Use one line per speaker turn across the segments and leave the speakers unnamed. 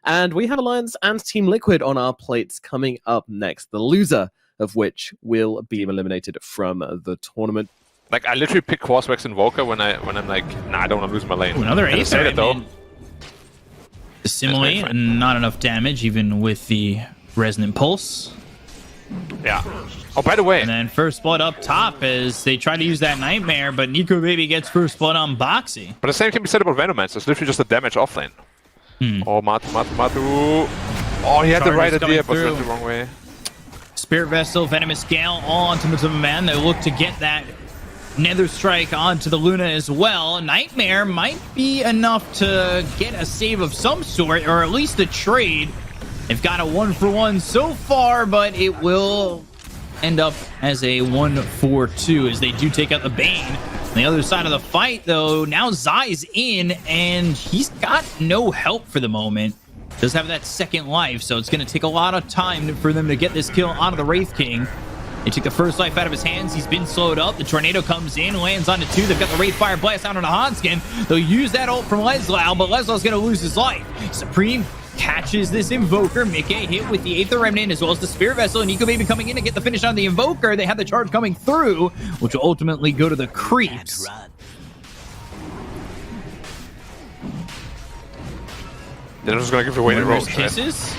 And we have Alliance and Team Liquid on our plates coming up next, the loser of which will be eliminated from the tournament.
Like, I literally pick Quaswex Invoker when I'm like, nah, I don't want to lose my lane.
Ooh, another ace
it though.
Assimilate, not enough damage, even with the Resonant Pulse.
Yeah. Oh, by the way.
And then first blood up top as they try to use that Nightmare, but Nico Baby gets first blood on Boxy.
But the same can be said about Venomance. It's literally just a damage offlane. Oh, Matu. Oh, he had the right idea, but went the wrong way.
Spirit Vessel, Venomous Gale onto Matuma Man. They look to get that Nether Strike onto the Luna as well. Nightmare might be enough to get a save of some sort, or at least a trade. They've got a 1-for-1 so far, but it will end up as a 1-for-2 as they do take out the Bane. On the other side of the fight, though, now Zai's in, and he's got no help for the moment. Does have that second life, so it's going to take a lot of time for them to get this kill onto the Wraith King. They took the first life out of his hands. He's been slowed up. The Tornado comes in, lands onto 2. They've got the Wraith Fire Blast out on Hanskin. They'll use that ult from Leslau, but Leslau's going to lose his life. Supreme catches this Invoker. Mickey hit with the 8th Remnant as well as the Spirit Vessel. And Nico Baby coming in to get the finish on the Invoker. They have the charge coming through, which will ultimately go to the creeps.
They're just going to give away the Roche.
Kisses.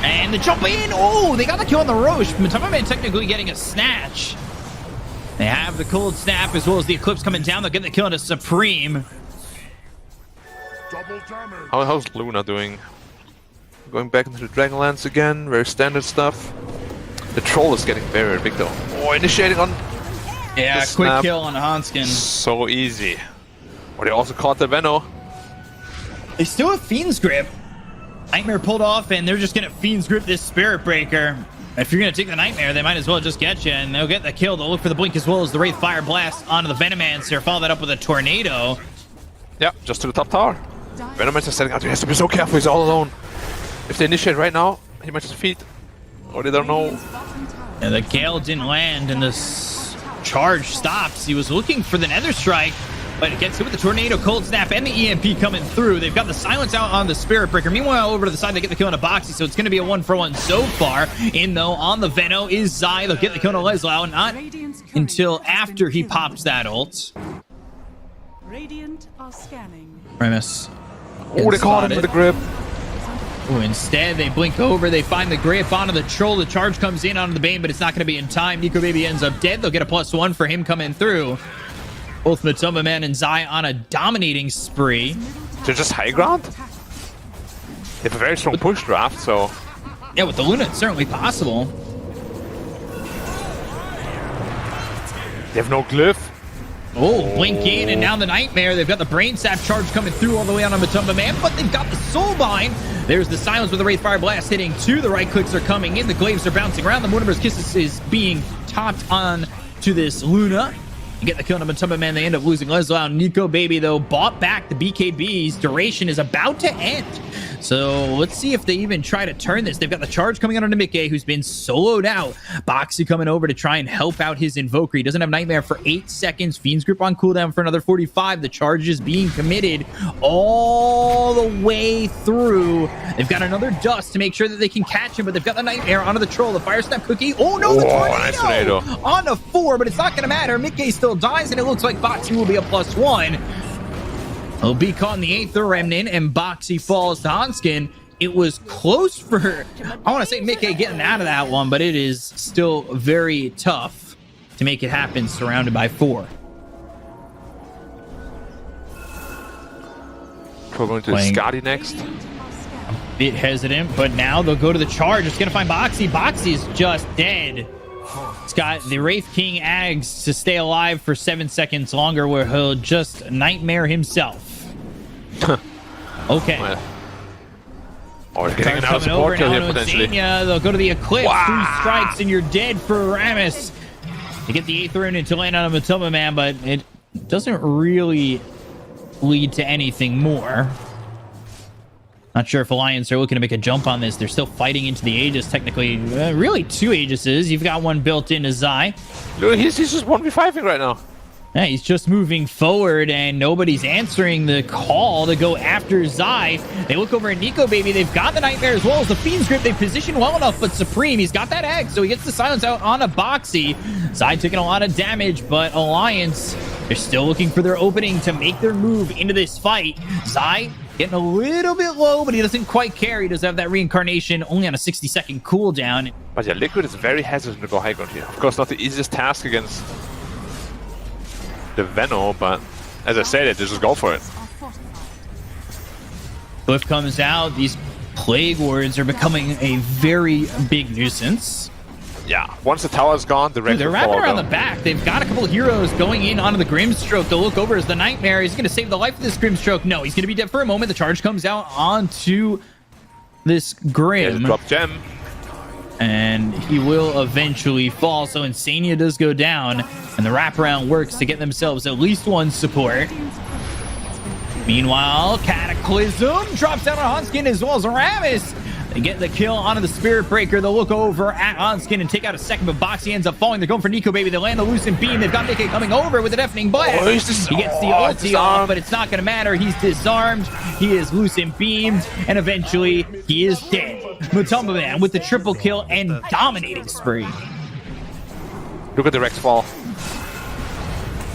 And the jump in. Oh, they got the kill on the Roche. Matuma Man technically getting a snatch. They have the Cold Snap as well as the Eclipse coming down. They'll get the kill into Supreme.
How's Luna doing? Going back into the Dragonlance again. Very standard stuff. The Troll is getting very big though. Oh, initiating on.
Yeah, quick kill on Hanskin.
So easy. Oh, they also caught the Veno.
They still have Fiend's Grip. Nightmare pulled off, and they're just going to Fiend's Grip this Spirit Breaker. If you're going to take the Nightmare, they might as well just get you, and they'll get the kill. They'll look for the Blink as well as the Wraith Fire Blast onto the Venomancer. Follow that up with a Tornado.
Yeah, just to the top tower. Venomancer is setting out. He has to be so careful. He's all alone. If they initiate right now, he might just feed. Or they don't know.
And the Gale didn't land, and this charge stops. He was looking for the Nether Strike, but it gets hit with the Tornado, Cold Snap, and the EMP coming through. They've got the Silence out on the Spirit Breaker. Meanwhile, over to the side, they get the kill on a Boxy, so it's going to be a 1-for-1 so far. In, though, on the Veno is Zai. They'll get the kill on Leslau, not until after he pops that ult.
Radiant are scanning.
Primus.
Oh, they caught him with the grip.
Ooh, instead, they blink over. They find the grip onto the Troll. The charge comes in onto the Bane, but it's not going to be in time. Nico Baby ends up dead. They'll get a +1 for him coming through. Both Matuma Man and Zai on a dominating spree.
They're just high ground? They have a very strong push draft, so...
Yeah, with the Luna, it's certainly possible.
They have no glyph.
Oh, blink in, and now the Nightmare. They've got the Brain Sap charge coming through all the way on Matuma Man, but they've got the Soulbind. There's the Silence with the Wraith Fire Blast hitting 2. The right clicks are coming in. The Glaives are bouncing around. The Mortimer's Kisses is being topped on to this Luna. You get the kill on Matuma Man. They end up losing Leslau. Nico Baby, though, bought back the BKB's duration is about to end. So let's see if they even try to turn this. They've got the charge coming out onto Mickey, who's been soloed out. Boxy coming over to try and help out his Invoker. He doesn't have Nightmare for 8 seconds. Fiend's Grip on cooldown for another 45. The charge is being committed all the way through. They've got another Dust to make sure that they can catch him, but they've got the Nightmare onto the Troll. The Fire Snap Cookie. Oh, no, the Tornado!
Nice tornado.
On a 4, but it's not going to matter. Mickey still dies, and it looks like Boxy will be a +1. He'll be caught in the 8th Remnant, and Boxy falls to Hanskin. It was close for, I want to say, Mickey getting out of that one, but it is still very tough to make it happen surrounded by 4.
We're going to Scotty next.
A bit hesitant, but now they'll go to the charge. It's going to find Boxy. Boxy's just dead. It's got the Wraith King Ags to stay alive for 7 seconds longer, where he'll just Nightmare himself. Okay.
Or getting another support kill here potentially.
They'll go to the Eclipse. Wow. 3 strikes and you're dead for Ramus. They get the 8th rune to land on a Matuma Man, but it doesn't really lead to anything more. Not sure if Alliance are looking to make a jump on this. They're still fighting into the Aegis, technically. Really 2 Aegises. You've got one built into Zai.
Look, he's just 1v5ing right now.
Yeah, he's just moving forward and nobody's answering the call to go after Zai. They look over at Nico Baby. They've got the Nightmare as well as the Fiend's Grip. They've positioned well enough, but Supreme, he's got that egg, so he gets the silence out on a Boxy. Zai taking a lot of damage, but Alliance, they're still looking for their opening to make their move into this fight. Zai getting a little bit low, but he doesn't quite care. He does have that reincarnation only on a 60-second cooldown.
But yeah, Liquid is very hesitant to go high ground here. Of course, not the easiest task against the Veno, but as I said, they just go for it.
Cliff comes out. These Plague Wards are becoming a very big nuisance.
Yeah, once the tower is gone, the rest
They're
will
wrapping
follow
around
them.
the back. They've got a couple of heroes going in onto the Grimstroke to look over as the Nightmare. He's going to save the life of this Grimstroke. No, he's going to be dead for a moment. The charge comes out onto this Grim.
Yeah, drop gem.
And he will eventually fall. So Insania does go down, and the wraparound works to get themselves at least one support. Meanwhile, Cataclysm drops down on Hanskin as well as Aramis. They get the kill onto the Spirit Breaker. They'll look over at Hanskin and take out a second, but Boxy ends up falling. They're going for Nico Baby. They land the Lucent Beam. They've got Nico coming over with a deafening blast. He gets the ulti off, but it's not going to matter. He's disarmed. He is Lucent Beamed, and eventually he is dead. Matumba Man with the triple kill and dominating spree.
Look at the Rex fall.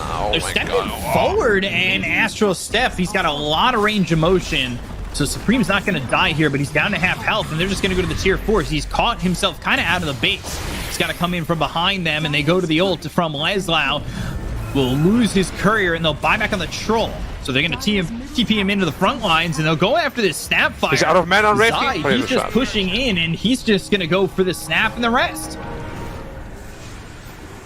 Oh
They're
my
stepping
god.
forward, and Astral Steph, he's got a lot of range of motion. So Supreme's not going to die here, but he's down to half health, and they're just going to go to the tier 4s. He's caught himself kind of out of the base. He's got to come in from behind them, and they go to the ult from Leslau. Will lose his courier, and they'll buy back on the troll. So they're going to TP him into the front lines, and they'll go after this Snapfire.
He's out of mana on Wraith
Zai,
King.
he's just pushing in, and he's just going to go for the snap and the rest.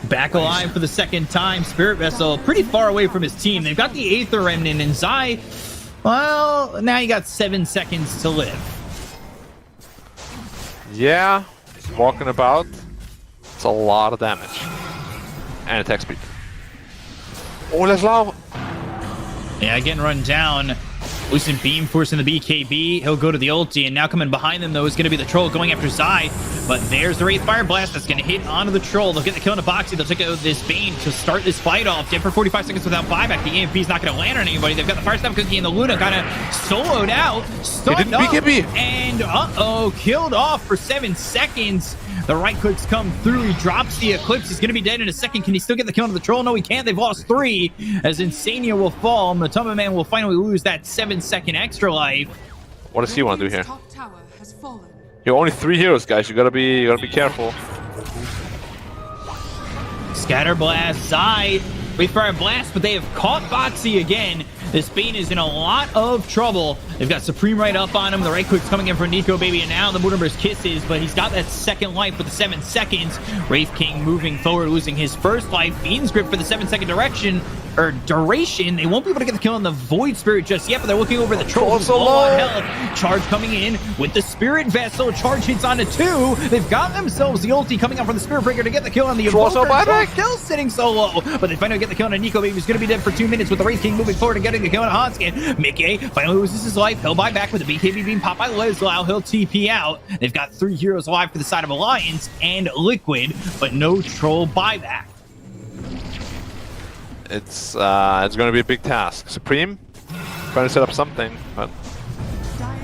Back alive for the second time. Spirit Vessel pretty far away from his team. They've got the Aether Remnant, and Zai, well, now you got 7 seconds to live.
Yeah, walking about. It's a lot of damage. And attack speed. Oh, Leslau.
Yeah, getting run down. Lucent Beam forcing the BKB. He'll go to the ulti, and now coming behind them, though, is going to be the Troll going after Zai. But there's the Wraith Fire Blast that's going to hit onto the Troll. They'll get the kill on the Boxy. They'll take out this Bane to start this fight off. Dead for 45 seconds without buyback. The EMP's not going to land on anybody. They've got the Fire Stab Cookie, and the Luna kind of soloed out. Stunned up,
BKB.
and killed off for 7 seconds. The right clicks come through. He drops the Eclipse. He's going to be dead in a second. Can he still get the kill on the Troll? No, he can't. They've lost 3. As Insania will fall. Matumba Man will finally lose that 7-second extra life.
What does he want to do here?
Top tower has fallen.
You're only 3 heroes, guys. You gotta be careful.
Scatter Blast, Zai, Wraith Fire Blast, but they have caught Boxy again. This Bane is in a lot of trouble. They've got Supreme right up on him. The right click's coming in for Nico Baby, and now the Moonumber's Kisses, but he's got that second life for the 7 seconds. Wraith King moving forward, losing his first life. Fiend's Grip for the 7-second duration. They won't be able to get the kill on the Void Spirit just yet, but they're looking over the Troll.
So
low
low.
on health. Charge coming in with the Spirit Vessel. Charge hits onto 2. They've got themselves the ulti coming out from the Spirit Breaker to get the kill on the
Troll
Evoker.
so buyback.
Still sitting so low, but they finally get the kill on Nico Baby. He's going to be dead for 2 minutes with the Wraith King moving forward and getting the kill on Hanskin. Mickey finally loses his life. He'll buy back with the BKB beam pop by Leslau. He'll TP out. They've got 3 heroes alive for the side of Alliance and Liquid, but no Troll buyback.
It's going to be a big task. Supreme trying to set up something, but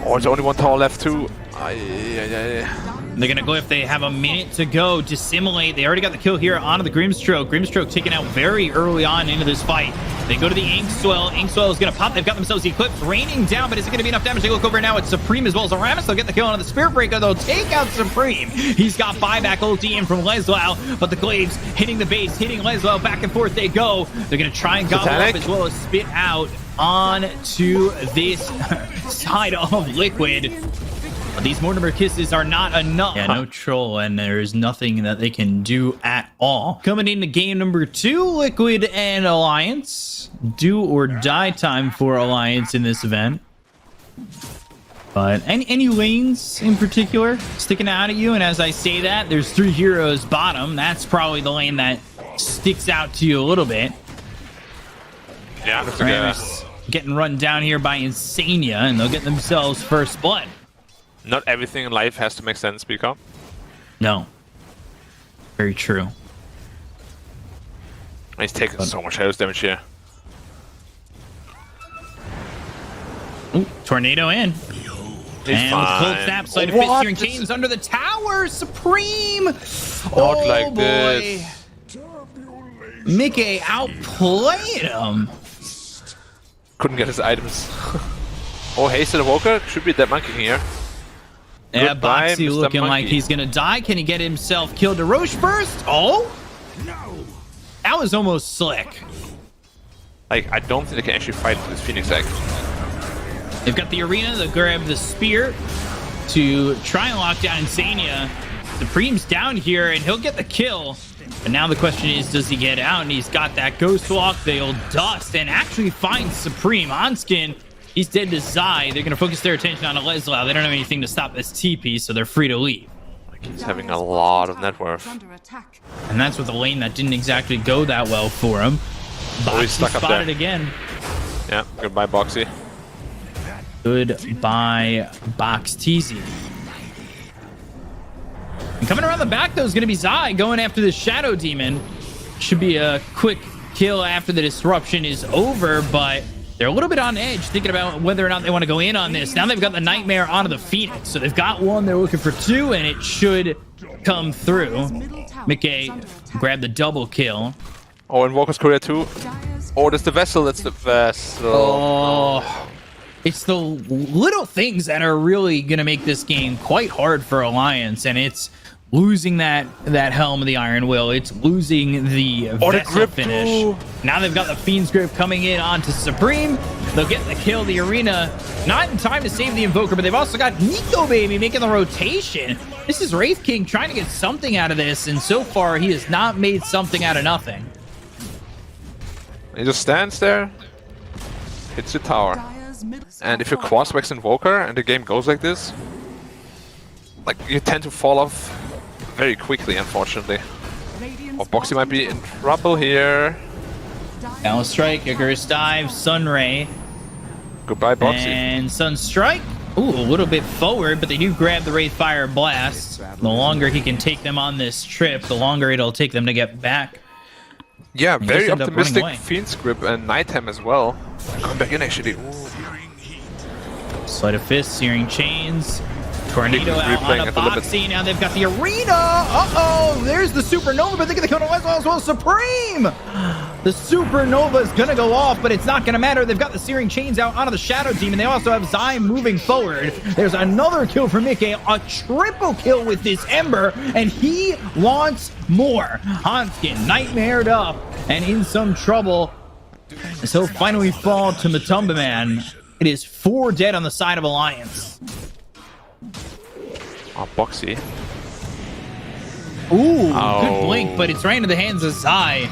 there's only 1 tower left too.
They're going to go if they have a minute to go. Dissimulate. They already got the kill here onto the Grimstroke. Grimstroke taken out very early on into this fight. They go to the Inkswell. Inkswell is going to pop. They've got themselves the Eclipse raining down, but is it going to be enough damage? They look over now at Supreme as well as Aramis. They'll get the kill onto the Spirit Breaker. They'll take out Supreme. He's got buyback ulti in from Leslau, but the Glaives hitting the base, hitting Leslau. Back and forth they go. They're going to try and gobble up as well as spit out onto this side of Liquid. These Mortimer Kisses are not enough. Yeah, no Troll, and there's nothing that they can do at all. Coming into game number 2, Liquid and Alliance. Do or die time for Alliance in this event. But any lanes in particular sticking out at you? And as I say that, there's 3 heroes bottom. That's probably the lane that sticks out to you a little bit.
Yeah, that's
Aramis getting run down here by Insania, and they'll get themselves first blood.
Not everything in life has to make sense, Beacon.
No. Very true.
He's taking so much health damage here.
Ooh, tornado in.
He's
And with the cold
fine.
snap, sleight of
What?
fist, searing chains under the tower. Supreme.
Not like this.
Mickey outplayed him.
Couldn't get his items. Oh, Hasted Evoker should be that monkey here.
Yeah,
Goodbye,
Boxy
Mr.
looking like
Monkey.
he's gonna die. Can he get himself killed to Roche burst? Oh, that was almost slick.
Like, I don't think they can actually fight this Phoenix Egg.
They've got the arena. They'll grab the spear to try and lock down Insania. Supreme's down here, and he'll get the kill. But now the question is, does he get out? And he's got that Ghost Walk. They'll dust and actually find Supreme on skin. He's dead to Zai. They're going to focus their attention on Leslau. They don't have anything to stop this TP, so they're free to leave.
Like, he's having a lot of net worth.
And that's with a lane that didn't exactly go that well for him.
Oh, he's
Boxy
stuck up
spotted
there.
again.
Yeah, goodbye, Boxy.
Goodbye, Box Teasy. And coming around the back, though, is going to be Zai going after the Shadow Demon. Should be a quick kill after the disruption is over, but they're a little bit on edge thinking about whether or not they want to go in on this. Now they've got the Nightmare onto the Phoenix. So they've got one, they're looking for two, and it should come through. Mickey grabbed the double kill.
Oh, Invoker's Courier too. Oh, that's the vessel. That's the vessel.
Oh, it's the little things that are really going to make this game quite hard for Alliance, and it's losing that Helm of the Iron Will. It's losing the vessel
grip
finish.
too.
Now they've got the Fiend's Grip coming in onto Supreme. They'll get the kill. The arena not in time to save the Invoker, but they've also got Nico Baby making the rotation. This is Wraith King trying to get something out of this, and so far he has not made something out of nothing.
He just stands there, hits the tower. And if you're cross-wax Invoker and the game goes like this, like, you tend to fall off very quickly, unfortunately. Oh, Boxy might be in trouble here.
Now Strike, Icarus Dive, Sunray,
Goodbye, Boxy.
and Sunstrike. Ooh, a little bit forward, but they do grab the Wraith Fire Blast. The longer he can take them on this trip, the longer it'll take them to get back.
Yeah,
He
very
just ended up running
optimistic
away.
Fiend's Grip and Nighttime as well. Going back in, actually. Ooh.
Sleight of Fist, Searing Chains, Tornado
Nico's
out
replaying
on a
at the limit.
Boxy. Now they've got the arena. Uh-oh, there's the Supernova, but they get the counter as well. Supreme! The Supernova is going to go off, but it's not going to matter. They've got the Searing Chains out onto the Shadow Demon. They also have Zai moving forward. There's another kill for Mickey, a triple kill with this Ember, and he wants more. Hanskin nightmared up and in some trouble. So finally fall to Matumba Man. It is 4 dead on the side of Alliance.
Oh, Boxy.
Ooh,
Oh.
good blink, but it's right into the hands of Zai.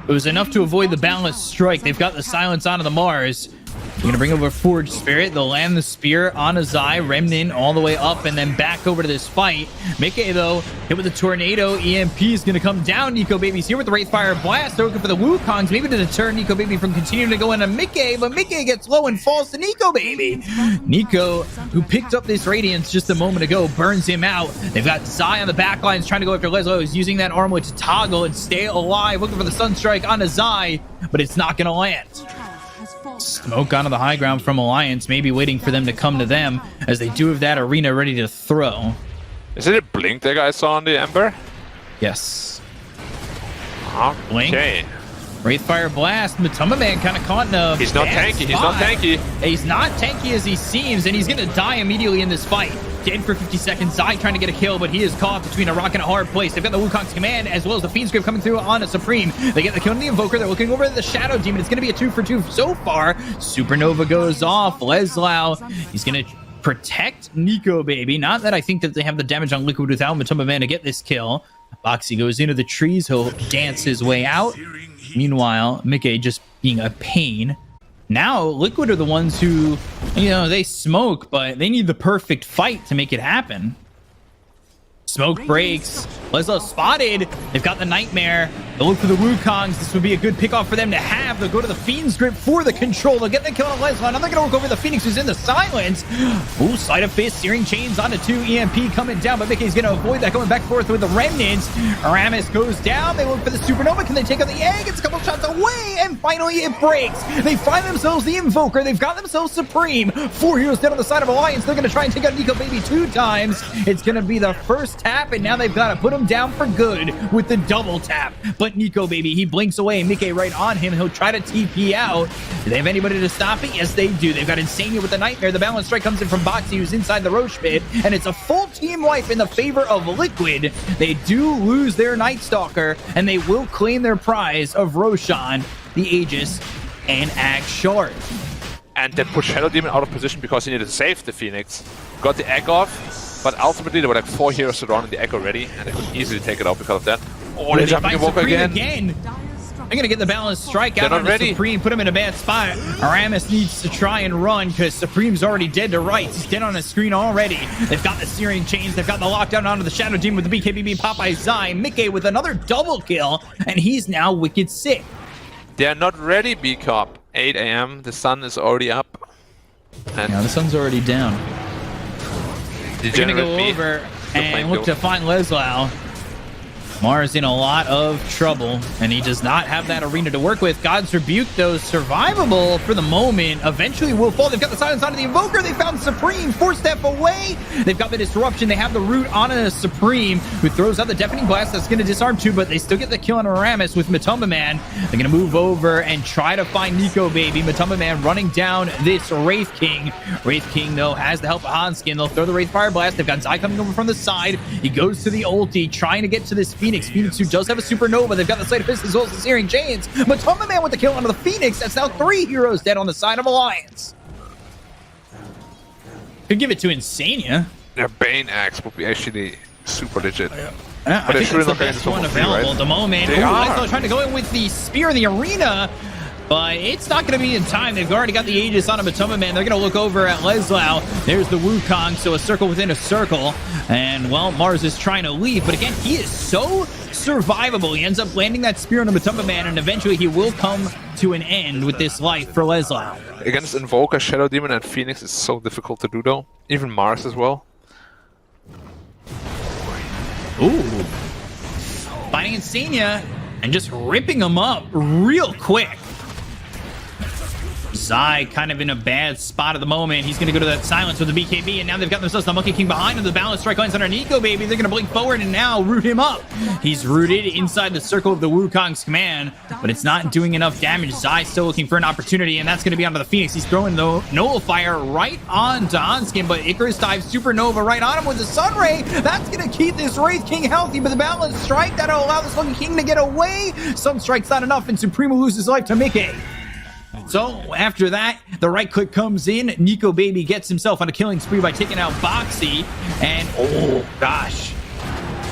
It was enough to avoid the balanced strike. They've got the silence onto the Mars. They're going to bring over Forge Spirit. They'll land the spear on a Zai, Remnant all the way up and then back over to this fight. Mickey, though, hit with the Tornado. EMP is going to come down. Nico Baby's here with the Wraithfire Blast. They're looking for the Wukongs, maybe to deter Nico Baby from continuing to go into Mickey, but Mickey gets low and falls to Nico Baby. Nico, who picked up this Radiance just a moment ago, burns him out. They've got Zai on the back lines trying to go after Leslo. He's using that armlet to toggle and stay alive, looking for the Sunstrike on a Zai, but it's not going to land. Smoke onto the high ground from Alliance, maybe waiting for them to come to them, as they do have that arena ready to throw.
Is it a blink that I saw on the Ember?
Yes.
Okay.
Blink. Wraithfire Blast. Matumba Man kind of caught in a
He's not
bad
tanky. He's not
spot.
tanky.
He's not tanky as he seems, and he's going to die immediately in this fight. Dead for 50 seconds. Zai trying to get a kill, but he is caught between a rock and a hard place. They've got the Wukong's command, as well as the Fiend's Grip coming through on a Supreme. They get the kill on the Invoker. They're looking over at the Shadow Demon. It's going to be a 2 for 2 so far. Supernova goes off. Leslau, he's going to protect Nico Baby. Not that I think that they have the damage on Liquid without Matumba Man to get this kill. Boxy goes into the trees. He'll dance his way out. Meanwhile, Mickey just being a pain. Now, Liquid are the ones who, they smoke, but they need the perfect fight to make it happen. Smoke breaks. Leslie spotted. They've got the Nightmare. They'll look for the Wukongs. This would be a good pickoff for them to have. They'll go to the Fiend's Grip for the control. They'll get the kill on Leslie. Now they're going to work over the Phoenix, who's in the silence. Ooh, Sleight of Fist, Searing Chains onto 2. EMP coming down, but Mickey's going to avoid that, going back and forth with the Remnants. Aramis goes down. They look for the Supernova. Can they take out the egg? It's a couple shots away, and finally it breaks. They find themselves the Invoker. They've got themselves Supreme. 4 heroes dead on the side of Alliance. They're going to try and take out Nico Baby 2 times. It's going to be the first tap, and now they've got to put him down for good with the double tap. But Nico Baby, he blinks away. Mickey right on him. He'll try to TP out. Do they have anybody to stop it? Yes, they do. They've got Insania with the Nightmare. The balance strike comes in from Boxy, who's inside the Roche pit, and it's a full team wipe in the favor of Liquid. They do lose their Night Stalker, and they will claim their prize of Roshan, the Aegis, and Ag Short.
And they put Shadow Demon out of position because he needed to save the Phoenix. Got the egg off, but ultimately there were like 4 heroes surrounding the egg already, and they could easily take it out because of that. Oh, they're jumping Invoker again.
I'm going to get the balance strike out on Supreme, put him in a bad spot. Aramis needs to try and run because Supreme's already dead to rights. He's dead on his screen already. They've got the Searing Chains. They've got the lockdown onto the Shadow Demon with the BKBB Popeye Zai. Mickey with another double kill, and he's now wicked sick.
They're not ready, B-Cop. 8 a.m. The sun is already up. And
yeah, the sun's already down. They're going to go over and look to find Leslau. Mars in a lot of trouble, and he does not have that arena to work with. God's Rebuke, though, survivable for the moment. Eventually will fall. They've got the silence onto the Invoker. They found Supreme 4-step away. They've got the Disruption. They have the root on a Supreme, who throws out the Deafening Blast. That's going to disarm 2, but they still get the kill on Aramis with Matumba Man. They're going to move over and try to find Nico Baby. Matumba Man running down this Wraith King. Wraith King, though, has the help of Hanskin. They'll throw the Wraith Fire Blast. They've got Zai coming over from the side. He goes to the ulti, trying to get to this Phoenix, who does have a Supernova. They've got the Sleight of Fist as well as the Searing Chains. Matumba Man with the kill onto the Phoenix. That's now 3 heroes dead on the side of Alliance. Could give it to Insania.
Their Bane Axe would be actually super legit.
Yeah,
but
I think it's the best one available at the moment. Leslie trying to go in with the Spear in the arena, but it's not going to be in time. They've already got the Aegis on a Matumba Man. They're going to look over at Leslau. There's the Wukong, so a circle within a circle. And, well, Mars is trying to leave, but again, he is so survivable. He ends up landing that Spear on a Matumba Man, and eventually he will come to an end with this life for Leslau.
Against Invoker, Shadow Demon, and Phoenix is so difficult to do, though. Even Mars as well.
Ooh. Finding Insania and just ripping him up real quick. Zai kind of in a bad spot at the moment. He's going to go to that silence with the BKB, and now they've got themselves the Monkey King behind him. The balance strike lands on our Nico Baby. They're going to blink forward and now root him up. He's rooted inside the circle of the Wukong's command, but it's not doing enough damage. Zai still looking for an opportunity, and that's going to be onto the Phoenix. He's throwing the Nullifier right onto Hanskin, but Icarus dives Supernova right on him with the Sunray. That's going to keep this Wraith King healthy, but the balance strike that'll allow this Monkey King to get away. Sunstrike's not enough, and Supremo loses life to Mickey. So, after that, the right click comes in. Nico Baby gets himself on a killing spree by taking out Boxy. And, oh, gosh.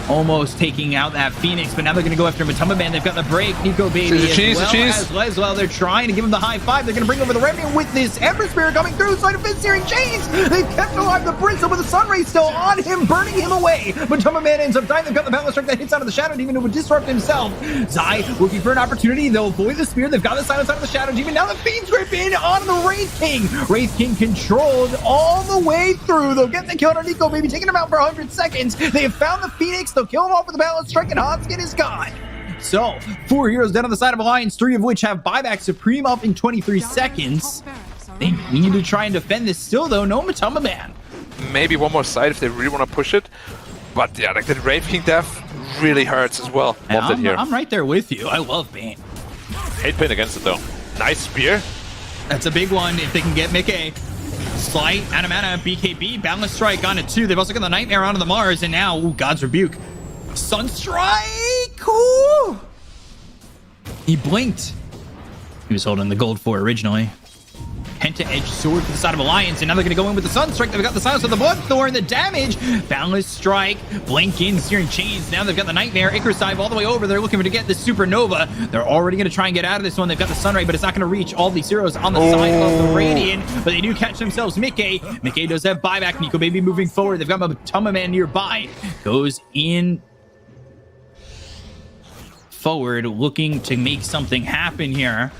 Almost taking out that Phoenix, but now they're going to go after Matumba Man. They've got the break. Nico Baby as well as Leslau. They're trying to give him the high five. They're going to bring over the Remnant with this Ember Spirit coming through. Sleight of Fist, Searing Chains. They've kept alive the Bristle with the Sunray still on him, burning him away. Matumba Man ends up dying. They've got the balance strike that hits out of the Shadow Demon who would disrupt himself. Zai looking for an opportunity. They'll avoid the Spear. They've got the silence out of the Shadow Demon. Now the Fiend's Grip in on the Wraith King. Wraith King controlled all the way through. They'll get the kill on Nico Baby, taking him out for 100 seconds. They have found the Phoenix. They'll kill him off with the balance strike, and Hanskin is gone. So, 4 heroes dead on the side of Alliance, 3 of which have buyback. Supreme up in 23 seconds. They need to try and defend this still, though. No Matumba Man.
Maybe one more side if they really want to push it. But yeah, like the Wraith King death really hurts as well.
I'm right there with you. I love Bane.
Hate pin against it, though. Nice spear.
That's a big one if they can get Mickey. Slight, Anamana, BKB, Balance Strike on it too. They've also got the Nightmare onto the Mars, and now, ooh, God's Rebuke. Sunstrike! Ooh! He blinked. He was holding the gold for originally. Penta-Edge Sword for the side of Alliance, and now they're going to go in with the Sunstrike. They've got the silence of the Bloodthorn, the damage. Balance Strike, Blink in, Searing Chains. Now they've got the Nightmare. Icarus dive all the way over. They're looking to get the Supernova. They're already going to try and get out of this one. They've got the Sunray, but it's not going to reach all these heroes on the side of the Radiant. But they do catch themselves. Mickey does have buyback. Nico Baby moving forward. They've got Matumba Man nearby. Goes in. forward, looking to make something happen here.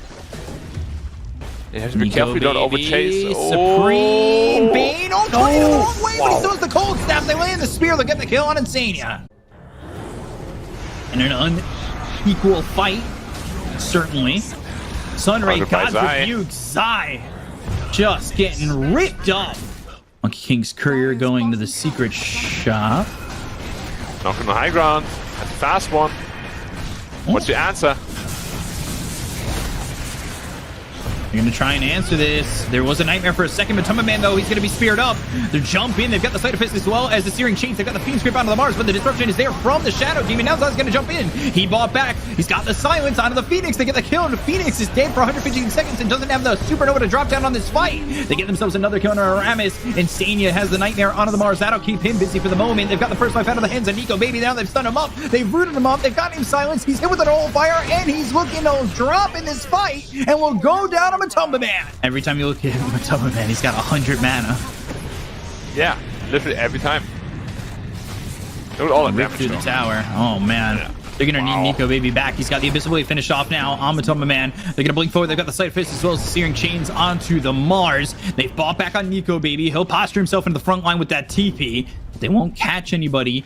You have to be
Nico
careful you don't
Baby,
overchase.
Supreme Bane. Oh, no, the wrong way, but he
Wow.
throws the cold snap. They land the spear. They'll get the kill on Insania. In an unequal fight, certainly. Sunray,
Countered by
God's
Zai.
Rebuke, Zai just getting ripped up. Monkey King's courier going to the secret shop.
Not on the high ground. That's a fast one. What's your answer?
They're going to try and answer this. There was a nightmare for a second. Matuma Man, though, he's going to be speared up. They jump in. They've got the Sight of Fist as well as the Searing Chains. They've got the Fiend's Grip onto the Mars, but the disruption is there from the Shadow Demon. Now Zai's going to jump in. He bought back. He's got the Silence onto the Phoenix. They get the kill, and the Phoenix is dead for 115 seconds and doesn't have the Supernova to drop down on this fight. They get themselves another kill on Aramis. Insania has the Nightmare onto the Mars. That'll keep him busy for the moment. They've got the first life out of the hands of Nico Baby. Now they've stunned him up. They've rooted him up. They've got him silenced. He's hit with an old fire, and he's looking to drop in this fight and will go down to Matumba Man. Every time you look at Matumba Man, he's got 100 mana.
Yeah, literally every time. Look at all the
Rip
damage
through the
though.
tower. Oh, man.
Yeah.
They're going to
Wow.
need Nico Baby back. He's got the Abyssal Blade finished off now on Matumba Man. They're going to blink forward. They've got the Sight of Fist as well as the Searing Chains onto the Mars. They've bought back on Nico Baby. He'll posture himself into the front line with that TP. But they won't catch anybody.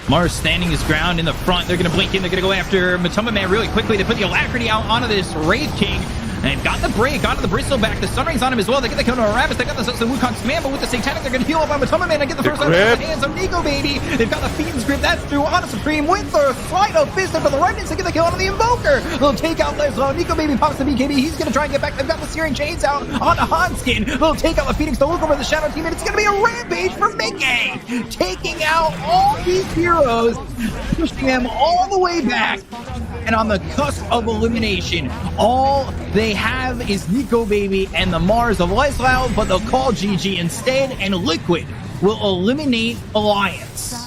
Mars standing his ground in the front. They're going to blink in. They're going to go after Matumba Man really quickly. They put the Alacrity out onto this Wraith King. And they've got the break onto the Bristleback. The Sunring's on him as well. They get the kill on Aramis. They got the Wukong's command, but with the Satanic, they're going to heal up on Matumba Man and get the first out of the hands of Nico Baby. They've got the Fiend's Grip. That's through onto Supreme with the Sleight of Fist for the Remnants. They get the kill onto the Invoker. They'll take out Leslo. Nico Baby pops the BKB. He's going to try and get back. They've got the Searing Chains out onto Hanskin. They'll take out the Phoenix to look over the Shadow Team, and it's going to be a rampage for Mickey. Taking out all these heroes, pushing them all the way back. And on the cusp of elimination, all they have is Nico Baby and the Mars of Leslau, but they'll call GG instead, and Liquid will eliminate Alliance.